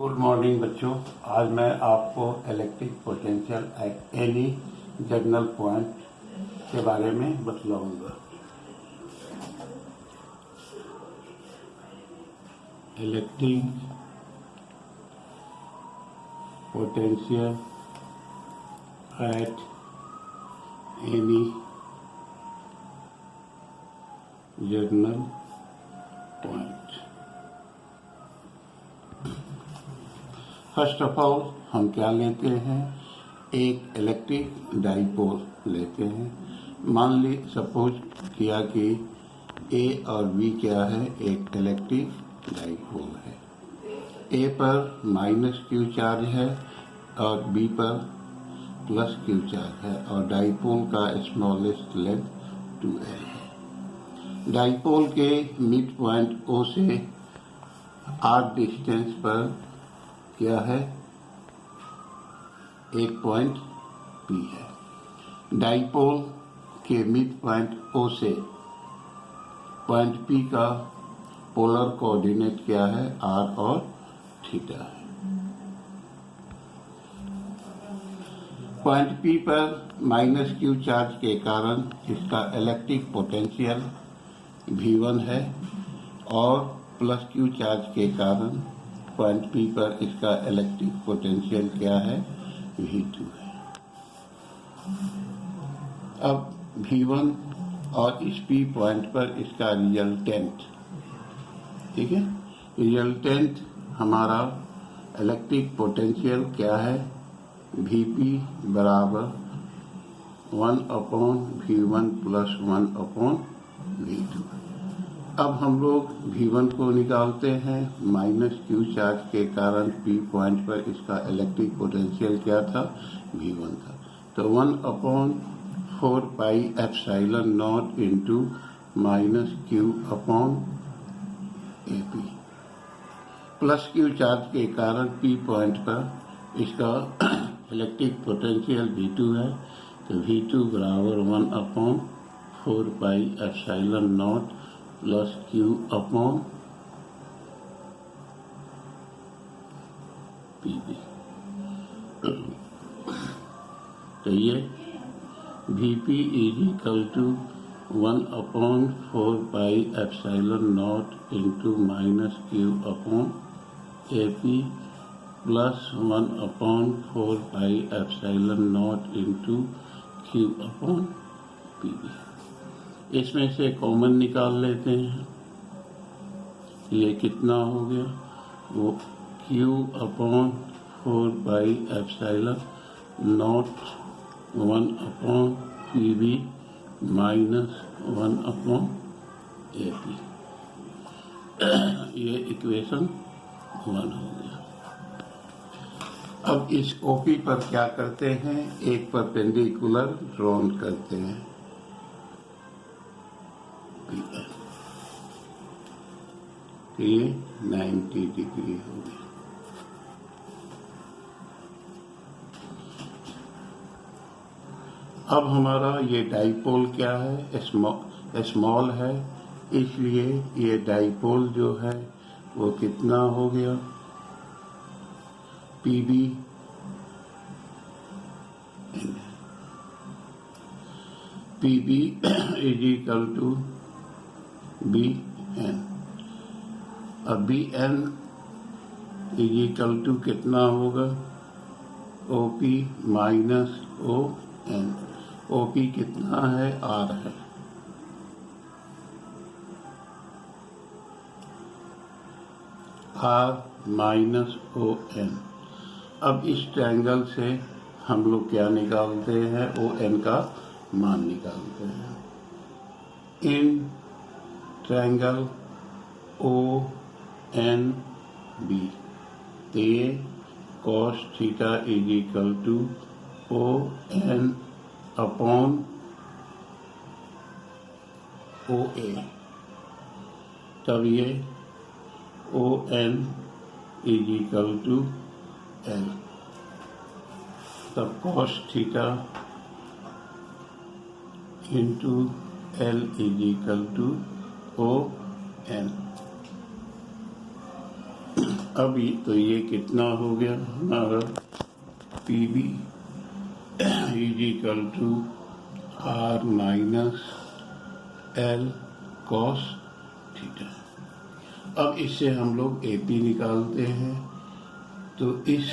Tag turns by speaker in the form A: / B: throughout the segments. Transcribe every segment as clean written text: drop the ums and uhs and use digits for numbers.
A: Good morning बच्चों। आज मैं आपको electric potential at any general point के बारे में बतलाऊंगा। Electric potential at any general point. First of all हम क्या लेते हैं, एक इलेक्ट्रिक डाइपोल लेते हैं। मान ली सपोज किया कि ए और बी क्या है, एक इलेक्ट्रिक डाइपोल है। ए पर माइनस क्यू चार्ज है और बी पर प्लस क्यू चार्ज है और डाइपोल का स्मॉलेस्ट लेंथ 2L है। डाइपोल के मिड पॉइंट ओ से आर डिस्टेंस पर क्या है, एक पॉइंट पी है। डाइपोल के मिड पॉइंट ओ से पॉइंट पी का पोलर कोऑर्डिनेट क्या है, आर और थीटा है। पॉइंट पी पर माइनस क्यू चार्ज के कारण इसका इलेक्ट्रिक पोटेंशियल V1 है और प्लस क्यू चार्ज के कारण पॉइंट पी पर इसका इलेक्ट्रिक पोटेंशियल क्या है, V2 है। अब V1 और इस P पॉइंट पर इसका रिजल्टेंट, ठीक है, रिजल्टेंट हमारा इलेक्ट्रिक पोटेंशियल क्या है, Vp बराबर 1/V1 प्लस 1/V2। अब हम लोग V1 को निकालते हैं। माइनस क्यू चार्ज के कारण P पॉइंट पर इसका इलेक्ट्रिक पोटेंशियल क्या था, V1 था। तो 1/4 pi epsilon naught into minus Q upon AP। Plus Q charge के कारण P पॉइंट पर इसका इलेक्ट्रिक पोटेंशियल V2 है। तो V2 बराबर 1/4 pi epsilon naught plus Q upon PB. तो ये Vp is equal to 1/4 pi epsilon naught into minus Q upon AP plus 1/4 pi epsilon naught into Q upon PB. इसमें से common निकाल लेते हैं। ये कितना हो गया, वो Q/4 pi epsilon not 1/PB minus 1/AP। ये इक्वेशन 1 हो गया। अब इस OP पर क्या करते हैं, एक परपेंडिकुलर ड्रॉन करते हैं। ये 90 डिग्री हो गया। अब हमारा ये डाइपोल क्या है, स्मॉल है, इसलिए ये डाइपोल जो है वो कितना हो गया, PB is equal to BN। अब BN इज इक्वल टू कितना होगा, OP माइनस ON। OP कितना है, R है। R minus ON। अब इस ट्रायंगल से हम लोग क्या निकालते हैं, ON का मान निकालते हैं। इन ट्रायंगल ONB ये cos theta is equal to ON upon OA। तब ये ON is equal to L। तब cos theta into L is equal to ON। अभी तो ये कितना हो गया हमारा P B is equal to R minus L cos theta. अब इससे हम लोग ए पी निकालते हैं, तो इस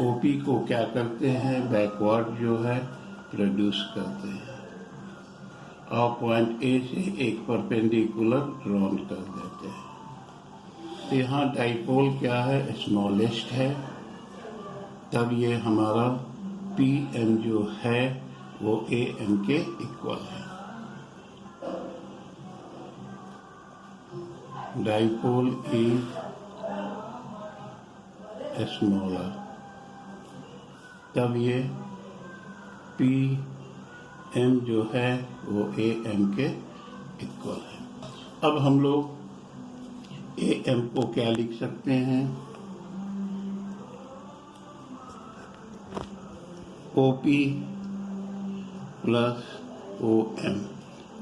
A: ओ पी को क्या करते हैं, बैकवर्ड जो है रिड्यूस करते हैं और पॉइंट ए से एक परपेंडिकुलर ड्रॉन कर देते हैं। तो यहाँ डाइपोल क्या है, स्मॉलेस्ट है, तब ये हमारा पी एम जो है वो ए एम के इक्वल है। डाइपोल इज स्मॉलर, तब ये पी एम जो है वो ए एम के इक्वल है। अब हम लोग ए एम को क्या लिख सकते हैं, O P plus O M.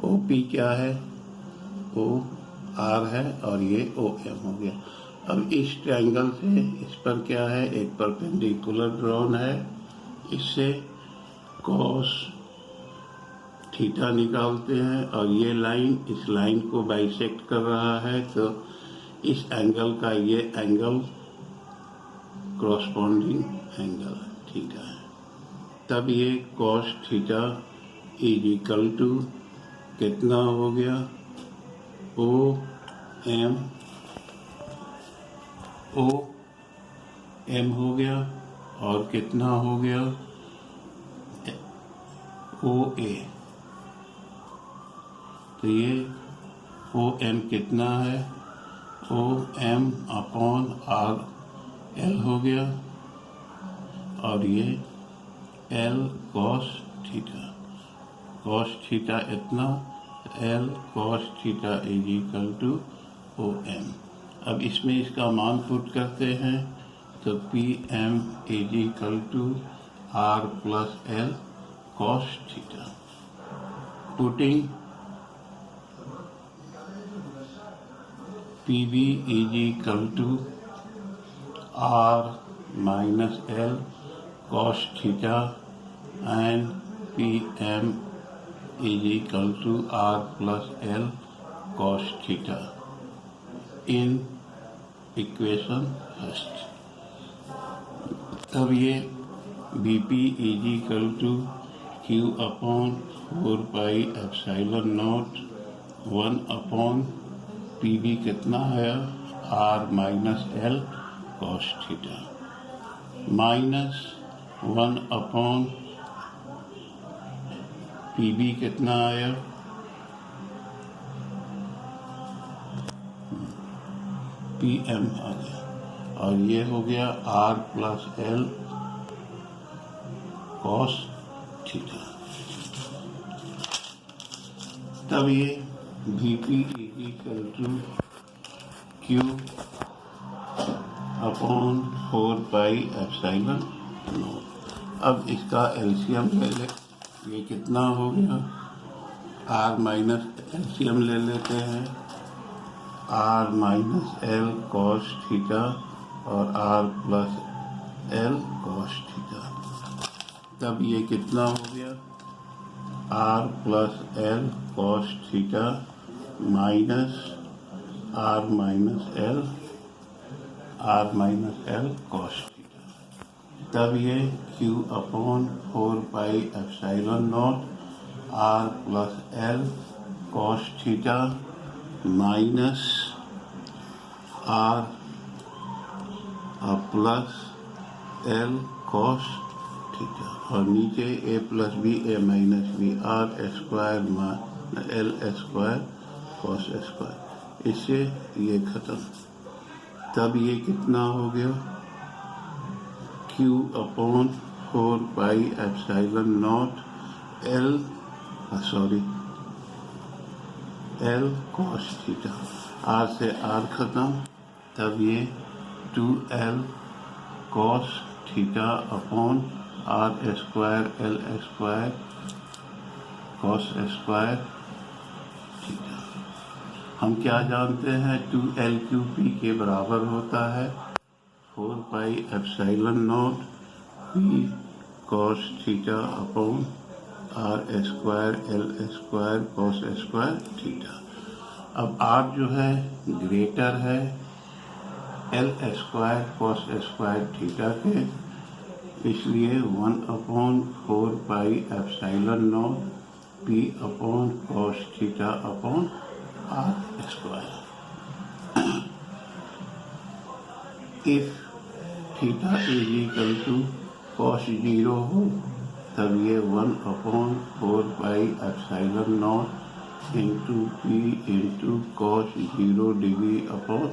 A: O P क्या है, ओ आर है और ये ओ एम हो गया। अब इस ट्रायंगल से इस पर क्या है, एक परपेंडिकुलर ड्रॉन है, इससे कॉस थीटा निकालते हैं और ये लाइन इस लाइन को बाइसेक्ट कर रहा है, तो इस एंगल का ये एंगल क्रॉसपोंडिंग एंगल थीटा है। तब ये cos theta is equal to कितना हो गया, ओ एम हो गया और कितना हो गया, ओ ए। तो ये ओ एम कितना है, O M upon R L हो गया और ये L cos theta. Cos theta इतना, L cos theta is equal to O M. अब इसमें इसका मान पुट करते हैं, तो P M is equal to R plus L cos theta. Putting P B is equal to R minus L cos theta and PM is equal to R plus L cos theta in equation first। तब ये BP is equal to Q upon 4 pi epsilon naught 1 upon PB कितना है, R minus L cos theta minus 1 upon P B कितना आया, P M आ गया और ये हो गया R plus L cos theta. तब ये V P is equal to Q upon 4 pi epsilon naught. अब इसका एलसीएम ले ले, ये कितना हो गया, आर माइनस एलसीएम ले लेते हैं, R minus L cos theta और R plus L cos theta. तब ये कितना हो गया, R plus L cos theta minus R minus L cos theta. तब ये Q upon 4 pi epsilon nought R plus L cos theta minus R plus L cos theta और नीचे A plus B A minus B R square L square cos square, इससे ये खत्म। तब ये कितना हो गया, Q upon 4 pi epsilon naught L cos theta, R से आर खत्म। तब ये 2L cos theta upon R square L square cos square theta. हम क्या जानते हैं, 2L QP के बराबर होता है, 4 pi epsilon naught P cos theta upon R square L square cos square theta. अब आर जो है ग्रेटर है L square cos square theta के, इसलिए 1/4 pi epsilon naught P upon cos theta upon R square. If theta is equal to cos 0 हो तब ये 1/4 pi epsilon naught into P into cos 0 degree upon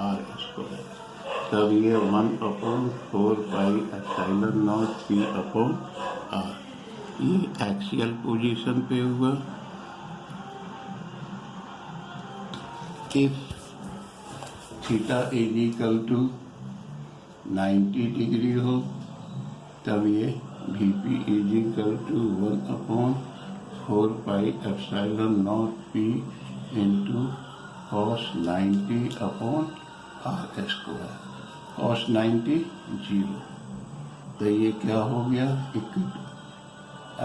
A: R square, तब ये 1/4 pi epsilon naught P upon R. ये axial position पे हुआ। If theta is equal to 90 degree हो तब ये Vp is equal to 1/4 pi epsilon naught P into cos 90 upon R square. Cos 90 0, तो ये क्या हो गया,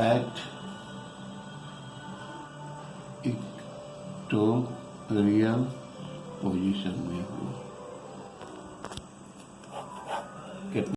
A: एट इक्वेटोरियल पोजीशन में हुआ।